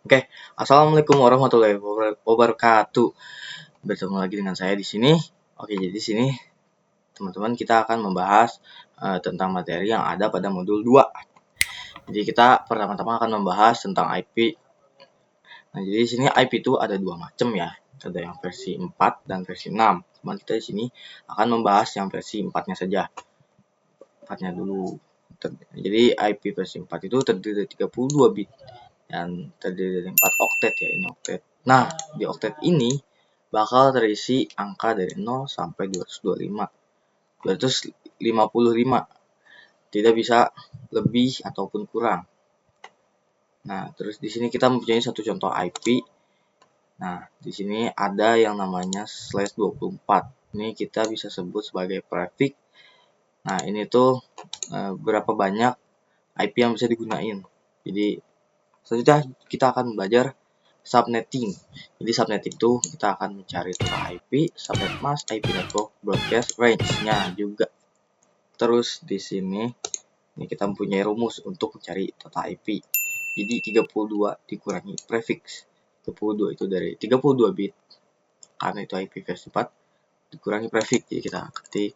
Oke, assalamualaikum warahmatullahi wabarakatuh. Bertemu lagi dengan saya di sini. Oke, jadi di sini teman-teman kita akan membahas tentang materi yang ada pada modul 2. Jadi kita pertama-tama akan membahas tentang IP. Nah, jadi di sini IP itu ada dua macam ya. Ada yang versi 4 dan versi 6. Cuman kita di sini akan membahas yang versi 4-nya saja. 4-nya dulu. Jadi IP versi 4 itu terdiri dari 32 bit dan terdiri dari 4 oktet ya, ini oktet. Nah, di oktet ini bakal terisi angka dari 0 sampai 225. 255. Tidak bisa lebih ataupun kurang. Nah, terus di sini kita mempunyai satu contoh IP. Nah, di sini ada yang namanya /24. Ini kita bisa sebut sebagai prefix. Nah, ini tuh berapa banyak IP yang bisa digunain. Jadi selanjutnya kita akan belajar subnetting. Jadi subnetting itu kita akan mencari total IP, subnet mask, IP network, broadcast, range-nya juga. Terus di sini ini kita mempunyai rumus untuk mencari total IP. Jadi 32 dikurangi prefix. 32 itu dari 32 bit karena itu IP versi 4 dikurangi prefix. Jadi kita ketik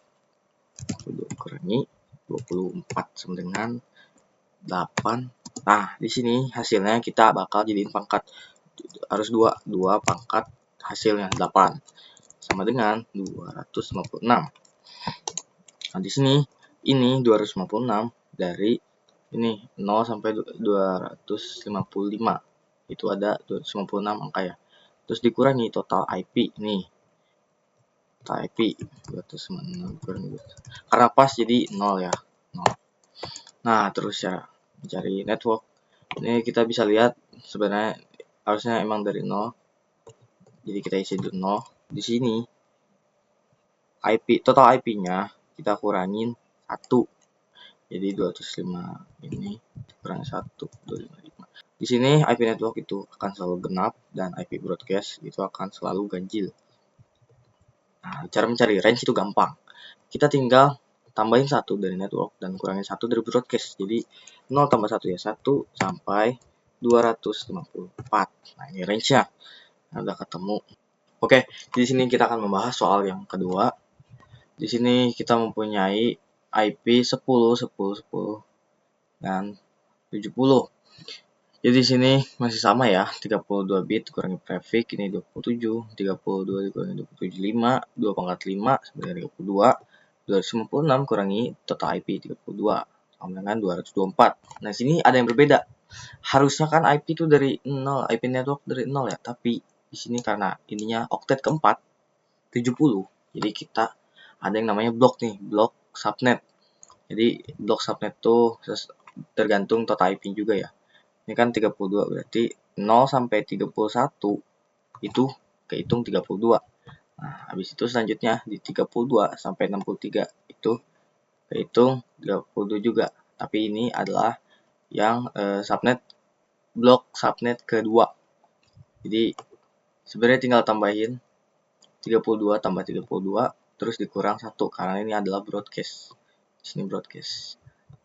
32 dikurangi 24 sama dengan 8. Nah, di sini hasilnya kita bakal jadiin pangkat. Harus 2 pangkat hasilnya 8 sama dengan 256. Nah, di sini ini 256 dari ini 0 sampai 255. Itu ada 256 angka ya. Terus dikurangi total IP nih. Total IP 256 dikurangi 200. Karena pas jadi 0 ya. 0. Nah, terus ya mencari network. Ini kita bisa lihat sebenarnya harusnya emang dari 0. Jadi kita isi dulu 0. Di sini IP total IP-nya kita kurangin 1. Jadi 205 ini kurang 1 255. Di sini IP network itu akan selalu genap dan IP broadcast itu akan selalu ganjil. Nah, cara mencari range itu gampang. Kita tinggal tambahin 1 dari network dan kurangin 1 dari broadcast. Jadi 0 tambah 1 ya 1 sampai 254. Nah, ini range-nya. Nah, udah ketemu. Oke, di sini kita akan membahas soal yang kedua. Di sini kita mempunyai IP 10, 10, 10 dan 70. Jadi di sini masih sama ya, 32 bit kurangi prefix ini 27, 32 dikurangi 275, 2 pangkat 5 sebenarnya 32, 256 kurangi total IP 32 sama dengan 224. Nah, sini ada yang berbeda. Harusnya kan IP itu dari 0, IP network dari 0 ya, tapi di sini karena ininya oktet keempat 70. Jadi kita ada yang namanya blok nih, blok subnet. Jadi blok subnet tuh tergantung total IP juga ya. Ini kan 32 berarti 0 sampai 31 itu kehitung 32. Nah, habis itu selanjutnya di 32 sampai 63 itu kehitung 32 juga. Tapi ini adalah yang subnet blok subnet kedua. Jadi sebenarnya tinggal tambahin 32 tambah 32 terus dikurang 1 karena ini adalah broadcast. Di sini broadcast.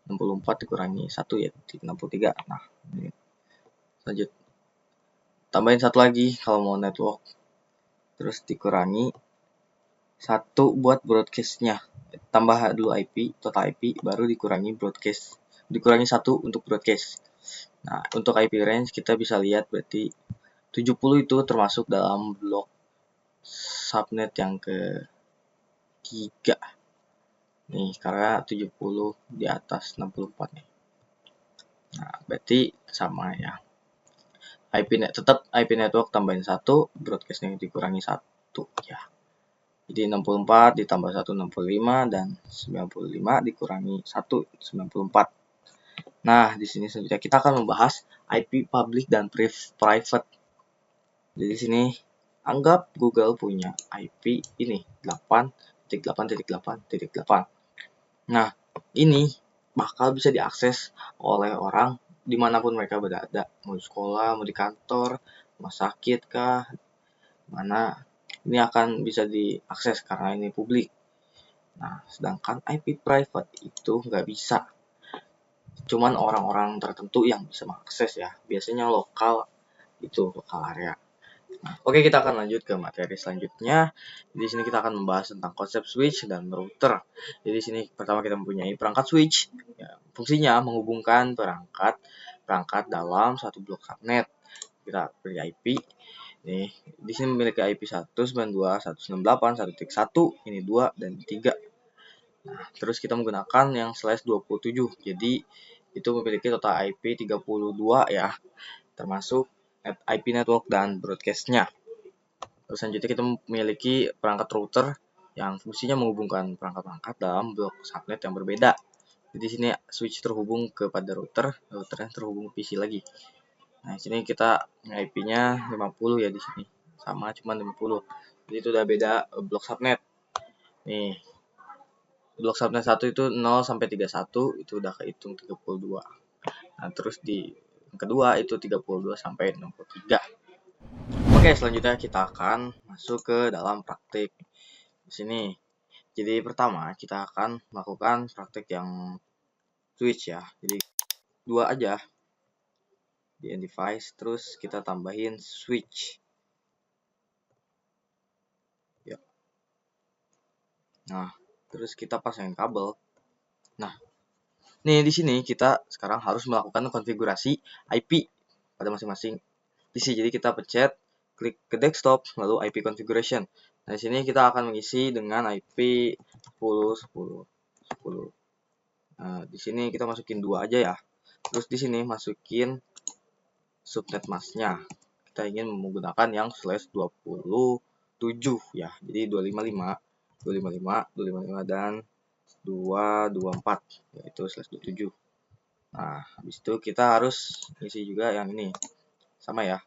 64 dikurangi 1 ya 63. Nah, ini. Lanjut. Tambahin 1 lagi kalau mau network. Terus dikurangi 1 buat broadcast-nya. Tambah dulu IP, total IP baru dikurangi broadcast. Dikurangi 1 untuk broadcast. Nah, untuk IP range kita bisa lihat berarti 70 itu termasuk dalam blok subnet yang ketiga. Nih, karena 70 di atas 64 nih. Nah, berarti sama ya. Tetap IP network tambahin 1, broadcastnya dikurangi 1 ya. Jadi 64 ditambah 1 65 dan 95 dikurangi 1 94. Nah, di sini selanjutnya kita akan membahas IP public dan private. Jadi di sini anggap Google punya IP ini 8.8.8.8. Nah, ini bakal bisa diakses oleh orang dimanapun mereka berada, mau di sekolah, mau di kantor, rumah sakit kah, mana ini akan bisa diakses karena ini publik. Nah, sedangkan IP private itu nggak bisa. Cuman orang-orang tertentu yang bisa mengakses ya. Biasanya lokal itu lokal area. Nah, oke, kita akan lanjut ke materi selanjutnya. Di sini kita akan membahas tentang konsep switch dan router. Jadi di sini pertama kita mempunyai perangkat switch. Ya, fungsinya menghubungkan perangkat dalam satu blok subnet. Kita pilih IP. Nih, di sini memiliki IP 192.168.1.1, ini 2 dan 3. Nah, terus kita menggunakan yang /27. Jadi itu memiliki total IP 32 ya, termasuk IP network dan broadcast-nya. Terus selanjutnya kita memiliki perangkat router yang fungsinya menghubungkan perangkat-perangkat dalam blok subnet yang berbeda. Jadi di sini switch terhubung kepada routernya terhubung ke PC lagi. Nah, di sini kita IP-nya 50 ya di sini. Sama cuma 50. Jadi itu udah beda blok subnet. Nih. Blok subnet 1 itu 0 sampai 31 itu udah kehitung 32. Nah, terus di yang kedua itu 32 sampai 63. Oke, selanjutnya kita akan masuk ke dalam praktik di sini. Jadi pertama kita akan melakukan praktik yang switch ya. Jadi dua aja di end device, terus kita tambahin switch. Ya. Nah, terus kita pasangin kabel. Nah, nih di sini kita sekarang harus melakukan konfigurasi IP pada masing-masing PC. Jadi kita pencet klik ke desktop lalu IP configuration. Nah, di sini kita akan mengisi dengan IP 10.10.10. Nah, di sini kita masukin 2 aja ya. Terus di sini masukin subnet masknya. Kita ingin menggunakan yang /27 ya. Jadi 255, 255, 255 dan 224 yaitu /27. Nah, habis itu kita harus isi juga yang ini. Sama ya.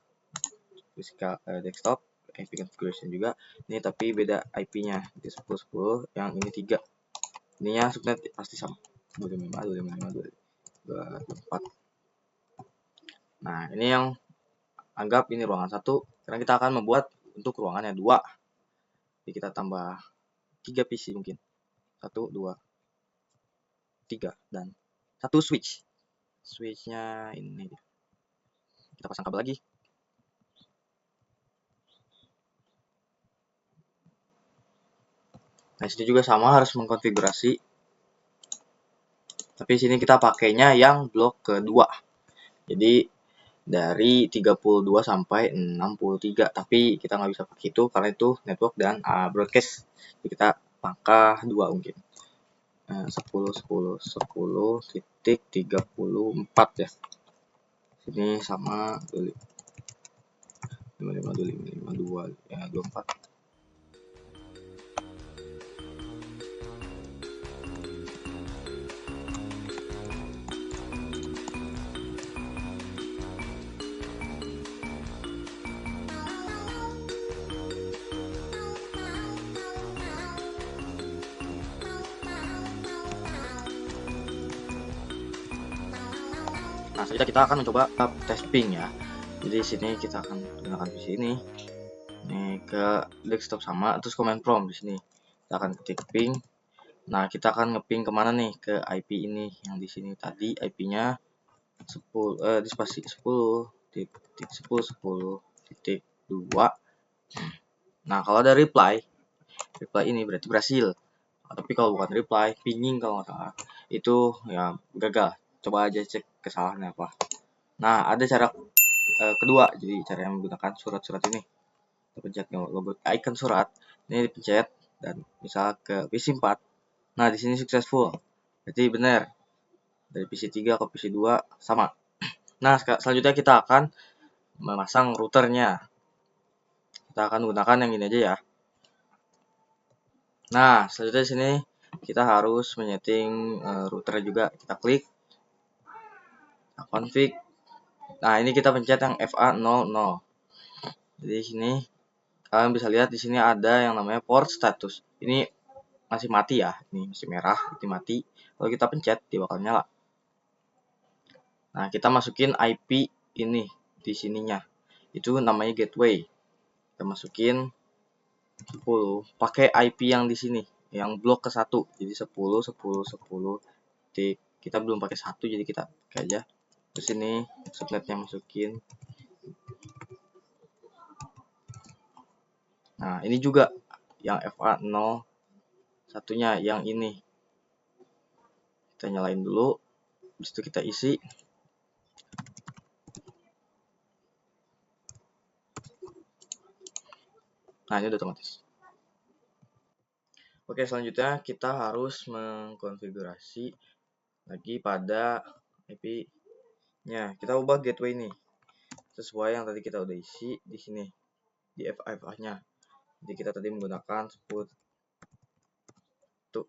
Physical desktop IP configuration juga. Ini tapi beda IP-nya. Di 10.10 yang ini 3. Ininya subnet pasti sama. 255, 255, 224. Nah, ini yang anggap ini ruangan 1. Sekarang kita akan membuat untuk ruangannya 2. Jadi kita tambah 3 PC mungkin. 1, 2, 3 dan 1 switch. Switchnya ini. Kita pasang kabel lagi. Nah, di sini juga sama harus mengkonfigurasi. Tapi di sini kita pakainya yang blok kedua. Jadi dari 32 sampai 63. Tapi kita nggak bisa pakai itu karena itu network dan broadcast. Jadi kita pangkah 2 mungkin. 10.10.10.34 ya. Sini sama 55, 25, 2 ya 24. Nah, selanjutnya kita akan mencoba tes ping ya. Jadi di sini kita akan gunakan PC ini. Nih ke desktop sama, terus command prompt di sini. Kita akan ketik ping. Nah, kita akan ngeping kemana nih? Ke IP ini yang di sini tadi IP-nya 10 spasi 10.10.10.2. Nah, kalau ada reply ini berarti berhasil. Tapi kalau bukan reply, pinging kalau nggak salah, itu ya gagal. Coba aja cek kesalahannya apa. Nah, ada cara kedua, jadi cara yang menggunakan surat-surat ini. Kita pencet logo icon surat, ini dipencet dan misal ke PC 4. Nah, di sini successful. Berarti benar. Dari PC 3 ke PC 2 sama. Nah, selanjutnya kita akan memasang routernya. Kita akan gunakan yang ini aja ya. Nah, selanjutnya di sini kita harus menyeting router juga. Kita klik config. Nah, ini kita pencet yang FA00. Jadi di sini kalian bisa lihat di sini ada yang namanya port status. Ini masih mati ya. Ini masih merah, ini mati. Kalau kita pencet dia bakal nyala. Nah, kita masukin IP ini di sininya. Itu namanya gateway. Kita masukin 10 pakai IP yang di sini, yang blok ke 1. Jadi 10.10.10. Kita belum pakai 1 jadi kita pakai aja. Terus ini subnetnya masukin Nah, ini juga yang FA0 satunya yang ini. Kita nyalain dulu. Habis itu kita isi. Nah, ini udah otomatis. Oke, selanjutnya kita harus mengkonfigurasi lagi pada IP-nya. Kita ubah gateway ini sesuai yang tadi kita udah isi di sini di FA-nya. Jadi kita tadi menggunakan 10. Tuh.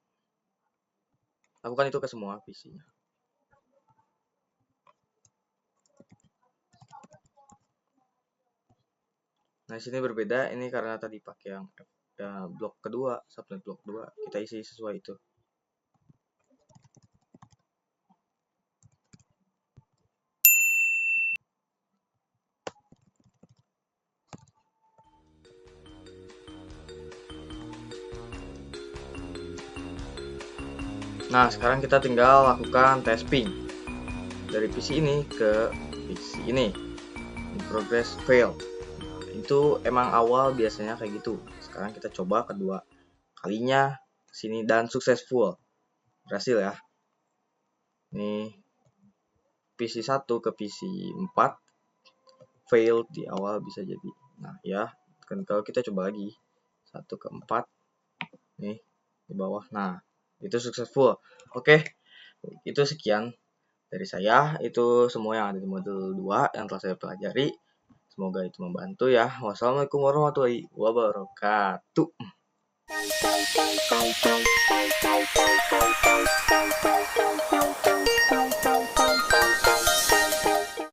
Lakukan itu ke semua PC-nya. Nah, di sini berbeda ini karena tadi pakai yang blok kedua, subnet blok 2, kita isi sesuai itu. Nah, sekarang kita tinggal lakukan tes ping dari PC ini ke PC ini. In progress failed. Itu emang awal biasanya kayak gitu. Sekarang kita coba kedua kalinya sini dan successful. Berhasil ya. Ini PC 1 ke PC 4 failed di awal bisa jadi. Nah, ya. Kan kalau kita coba lagi 1 ke 4 nih di bawah. Nah, itu successful. Oke. Itu sekian dari saya, itu semua yang ada di modul 2 yang telah saya pelajari. Semoga itu membantu ya. Wassalamualaikum warahmatullahi wabarakatuh.